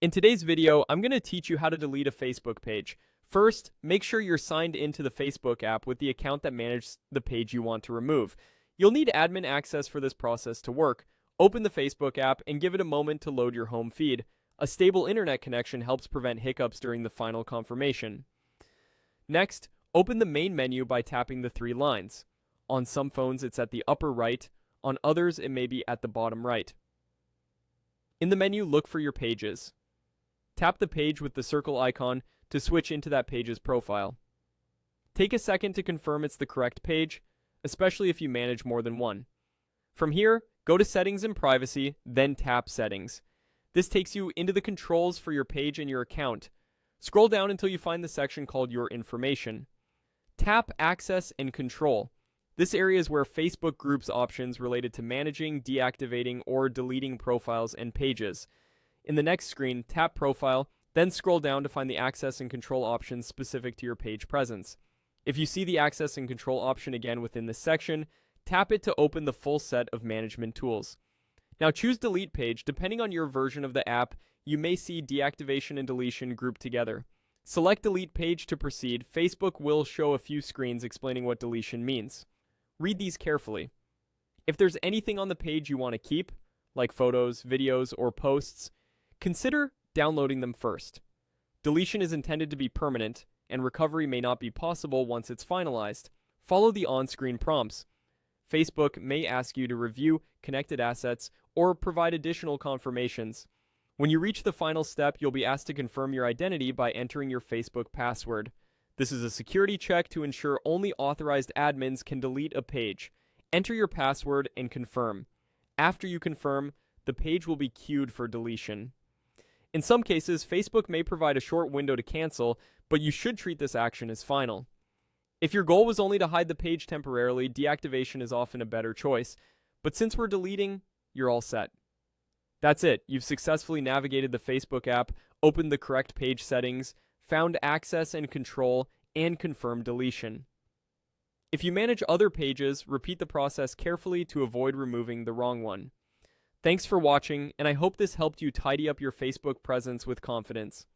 In today's video, I'm going to teach you how to delete a Facebook page. First, make sure you're signed into the Facebook app with the account that manages the page you want to remove. You'll need admin access for this process to work. Open the Facebook app and give it a moment to load your home feed. A stable internet connection helps prevent hiccups during the final confirmation. Next, open the main menu by tapping the three lines. On some phones, it's at the upper right. On others, it may be at the bottom right. In the menu, look for your pages. Tap the page with the circle icon to switch into that page's profile. Take a second to confirm it's the correct page, especially if you manage more than one. From here, go to Settings and Privacy, then tap Settings. This takes you into the controls for your page and your account. Scroll down until you find the section called Your Information. Tap Access and Control. This area is where Facebook groups options related to managing, deactivating, or deleting profiles and pages. In the next screen, tap Profile, then scroll down to find the access and control options specific to your page presence. If you see the access and control option again within this section, tap it to open the full set of management tools. Now choose Delete Page. Depending on your version of the app, you may see deactivation and deletion grouped together. Select Delete Page to proceed. Facebook will show a few screens explaining what deletion means. Read these carefully. If there's anything on the page you want to keep, like photos, videos, or posts, consider downloading them first. Deletion is intended to be permanent, and recovery may not be possible once it's finalized. Follow the on-screen prompts. Facebook may ask you to review connected assets or provide additional confirmations. When you reach the final step, you'll be asked to confirm your identity by entering your Facebook password. This is a security check to ensure only authorized admins can delete a page. Enter your password and confirm. After you confirm, the page will be queued for deletion. In some cases, Facebook may provide a short window to cancel, but you should treat this action as final. If your goal was only to hide the page temporarily, deactivation is often a better choice. But since we're deleting, you're all set. That's it. You've successfully navigated the Facebook app, opened the correct page settings, found access and control, and confirmed deletion. If you manage other pages, repeat the process carefully to avoid removing the wrong one. Thanks for watching, and I hope this helped you tidy up your Facebook presence with confidence.